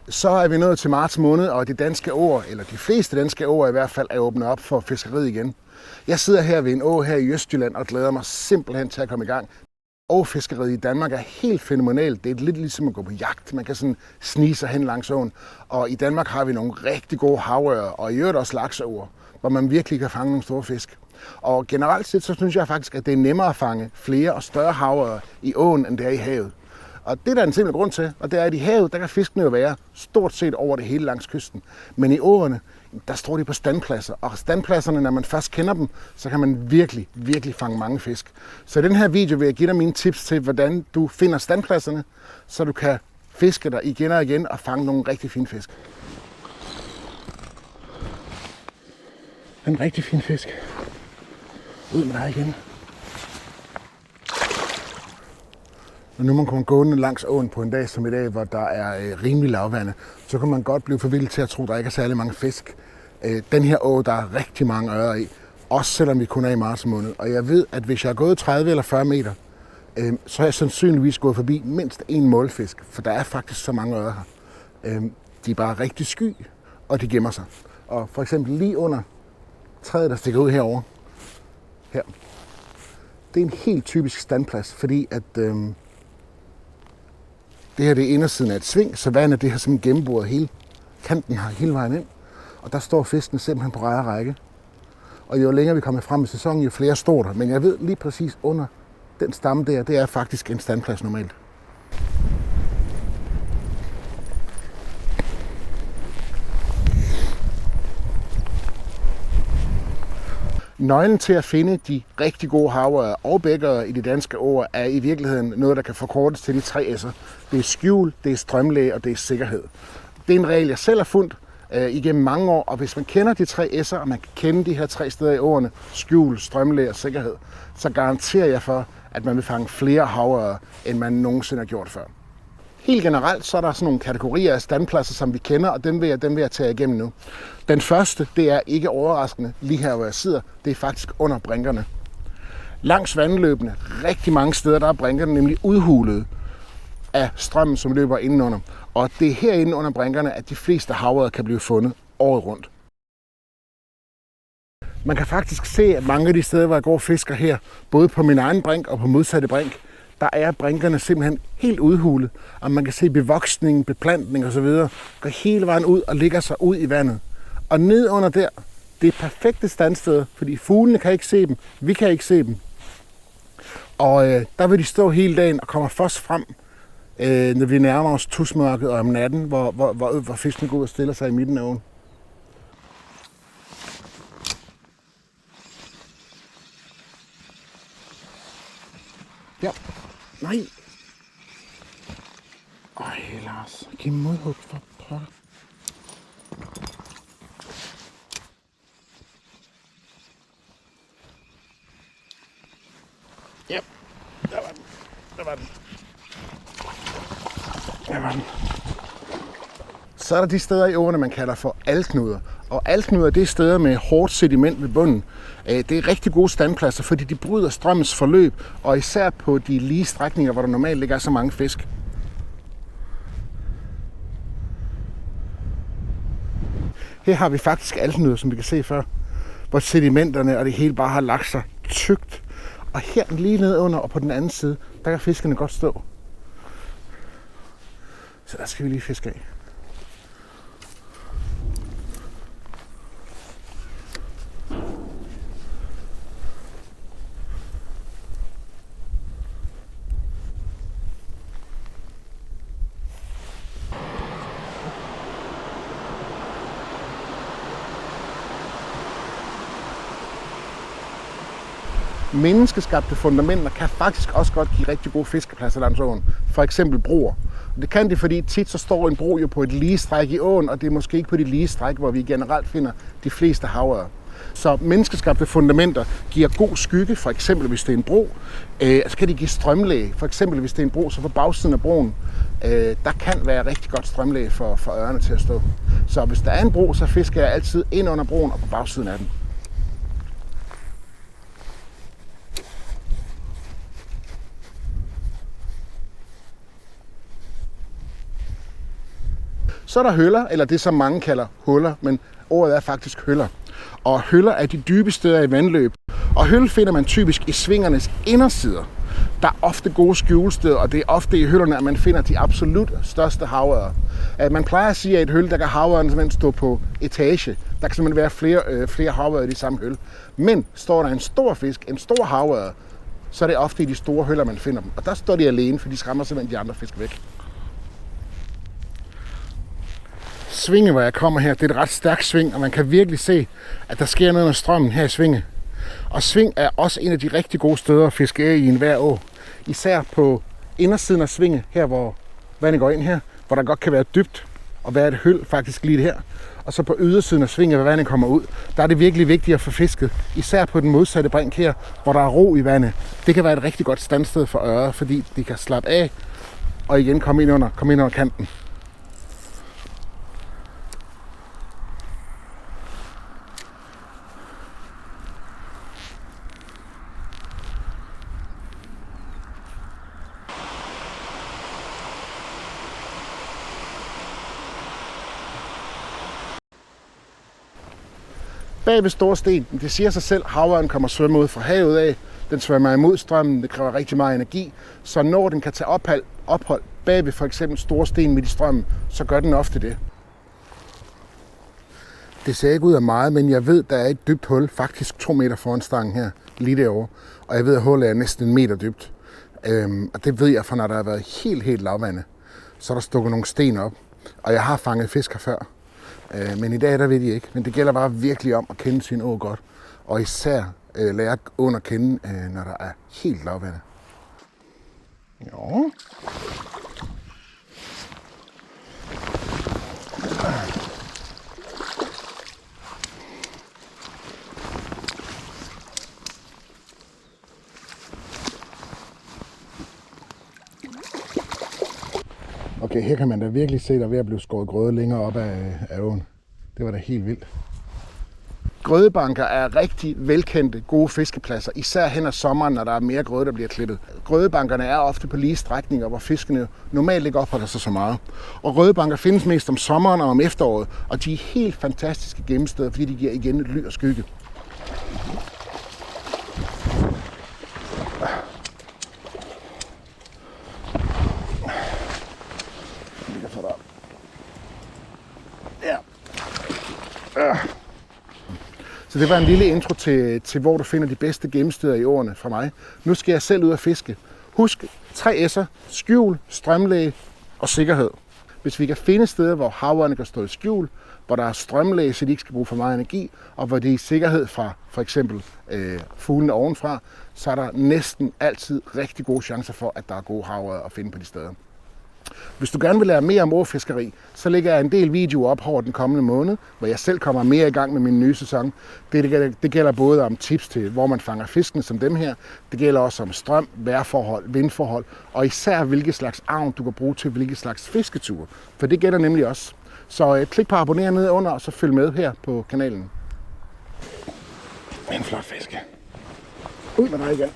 Så er vi nået til marts måned, og de danske åer, eller de fleste danske åer i hvert fald, er åbnet op for fiskeriet igen. Jeg sidder her ved en å her i Østjylland og glæder mig simpelthen til at komme i gang. Åfiskeriet i Danmark er helt fænomenalt. Det er lidt ligesom at gå på jagt. Man kan sådan snige sig hen langs åen. Og i Danmark har vi nogle rigtig gode havørrer, og i øvrigt også lakseåer, hvor man virkelig kan fange nogle store fisk. Og generelt set, så synes jeg faktisk, at det er nemmere at fange flere og større havørrer i åen, end det er i havet. Og det er der en simpel grund til, og det er, at i havet, der kan fiskene jo være stort set over det hele langs kysten. Men i åerne, der står de på standpladser, og standpladserne, når man først kender dem, så kan man virkelig fange mange fisk. Så i den her video vil jeg give dig mine tips til, hvordan du finder standpladserne, så du kan fiske der igen og igen og fange nogle rigtig fine fisk. En rigtig fin fisk. Ud med dig igen. Og nu man kommer gående langs åen på en dag som i dag, hvor der er rimelig lavvande, så kan man godt blive forvildet til at tro, at der ikke er særlig mange fisk. Den her å, der er rigtig mange ørrer i, også selvom vi kun er i marts måned. Og jeg ved, at hvis jeg er gået 30 eller 40 meter, så har jeg sandsynligvis gået forbi mindst en målfisk, for der er faktisk så mange ørrer her. De er bare rigtig sky, og de gemmer sig. Og for eksempel lige under træet, der stikker ud herovre, her, det er en helt typisk standplads, fordi at det her det er indersiden af et sving, så vandet det har simpelthen gennemboret hele kanten her hele vejen ind. Og der står fisken simpelthen på række og række. Og jo længere vi kommer frem i sæsonen, jo flere står der. Men jeg ved lige præcis under den stamme der, det er faktisk en standplads normalt. Nøglen til at finde de rigtig gode havørrer og bækkerer i de danske åer er i virkeligheden noget, der kan forkortes til de 3 S'er. Det er skjul, det er strømlæge og det er sikkerhed. Det er en regel, jeg selv har fundet igennem mange år, og hvis man kender de 3 S'er, og man kan kende de her 3 steder i åerne, skjul, strømlæge og sikkerhed, så garanterer jeg for, at man vil fange flere havørrer, end man nogensinde har gjort før. Helt generelt så er der sådan nogle kategorier af standpladser, som vi kender, og dem vil jeg tage igennem nu. Den første, det er ikke overraskende, lige her hvor jeg sidder, det er faktisk under brinkerne. Langs vandløbene, rigtig mange steder, der er brinkerne nemlig udhulet af strømmen, som løber indenunder. Og det er herinde under brinkerne, at de fleste havørrer kan blive fundet året rundt. Man kan faktisk se, at mange af de steder, hvor jeg går og fisker her, både på min egen brink og på modsatte brink, der er brinkerne simpelthen helt udhulet, og man kan se bevoksning, beplantning osv. går hele vejen ud og ligger sig ud i vandet. Og ned under der, det er perfekte standsted, fordi fuglene kan ikke se dem, vi kan ikke se dem. Og der vil de stå hele dagen og kommer først frem, når vi nærmer os tusmørket og om natten, hvor fiskene går ud og stiller sig i midten af åen. Ja. Nej. Ej, Lars. Giv modhug for pokker. Ja. Der var den. Der var den. Så er der de steder i åerne, man kalder for alknuder. Og alknuder, det er steder med hårdt sediment ved bunden. Det er rigtig gode standpladser, fordi de bryder strømmens forløb, og især på de lige strækninger, hvor der normalt ligger så mange fisk. Her har vi faktisk alknuder, som vi kan se før, hvor sedimenterne og det hele bare har lagt sig tykt. Og her lige nede under og på den anden side, der kan fiskene godt stå. Så der skal vi lige fiske af. Menneskeskabte fundamenter kan faktisk også godt give rigtig gode fiskepladser langs åen. For eksempel broer. Det kan det, fordi tit så står en bro jo på et lige stræk i åen, og det er måske ikke på de lige stræk, hvor vi generelt finder de fleste havørrer. Så menneskeskabte fundamenter giver god skygge, for eksempel hvis det er en bro. Så kan de give strømlæge. For eksempel hvis det er en bro, så på bagsiden af broen, der kan være rigtig godt strømlæge for ørerne til at stå. Så hvis der er en bro, så fisker jeg altid ind under broen og på bagsiden af den. Så er der høller, eller det som mange kalder huller, men ordet er faktisk høller. Og høller er de dybe steder i vandløb. Og høl finder man typisk i svingernes indersider. Der er ofte gode skjulesteder, og det er ofte i høllerne, at man finder de absolut største havørder. Man plejer at sige, at et høl, der kan havørden simpelthen stå på etage. Der kan simpelthen være flere havørder i de samme høl. Men står der en stor fisk, en stor havørred, så er det ofte i de store høller, man finder dem. Og der står de alene, for de skræmmer simpelthen de andre fisk væk. Svinge, hvor jeg kommer her, det er et ret stærkt sving, og man kan virkelig se, at der sker noget med strømmen her i Svinge. Og Sving er også en af de rigtig gode steder at fiske af i enhver å. Især på indersiden af Svinge, her hvor vandet går ind her, hvor der godt kan være dybt og være et høl faktisk lige her. Og så på ydersiden af Svinge, hvor vandet kommer ud, der er det virkelig vigtigt at få fisket. Især på den modsatte brink her, hvor der er ro i vandet. Det kan være et rigtig godt standsted for ører, fordi de kan slappe af og igen komme ind under kanten. Bag ved Store Sten, det siger sig selv, havørren kommer svømme ud fra havet af. Den svømmer imod strømmen, det kræver rigtig meget energi. Så når den kan tage ophold bag ved for eksempel Store Sten midt i strømmen, så gør den ofte det. Det ser ikke ud af meget, men jeg ved, der er et dybt hul, faktisk 2 meter foran stangen her, lige derovre. Og jeg ved, at hullet er næsten 1 meter dybt. Og det ved jeg, for når der har været helt lavvande, så er der stukket nogle sten op. Og jeg har fanget fisk her før. Men i dag, der ved de ikke. Men det gælder bare virkelig om at kende sin å godt. Og især lære åen at kende, når der er helt lavvande. Jo. Okay, her kan man da virkelig se, der er ved at blive skåret grøde længere op af åen. Det var da helt vildt. Grødebanker er rigtig velkendte, gode fiskepladser, især hen ad sommeren, når der er mere grøde, der bliver klippet. Grødebankerne er ofte på lige strækninger, hvor fiskene normalt ikke opholder sig så meget. Og grødebanker findes mest om sommeren og om efteråret, og de er helt fantastiske gemmesteder, fordi de giver igen et ly og skygge. Så det var en lille intro til hvor du finder de bedste gemmesteder i åerne fra mig. Nu skal jeg selv ud og fiske. Husk 3 S'er: skjul, strømlæge og sikkerhed. Hvis vi kan finde steder, hvor havørne kan stå i skjul, hvor der er strømlæge, så de ikke skal bruge for meget energi, og hvor det er sikkerhed fra for eksempel fuglene ovenfra, så er der næsten altid rigtig gode chancer for, at der er gode havørner at finde på de steder. Hvis du gerne vil lære mere om åfiskeri, så lægger jeg en del videoer op over den kommende måned, hvor jeg selv kommer mere i gang med min nye sæson. Det gælder både om tips til, hvor man fanger fiskene som dem her. Det gælder også om strøm, vejrforhold, vindforhold, og især hvilke slags agn du kan bruge til hvilke slags fisketure. For det gælder nemlig også. Så klik på abonner nede under, og så følg med her på kanalen. En flot fisk. Ud med dig igen.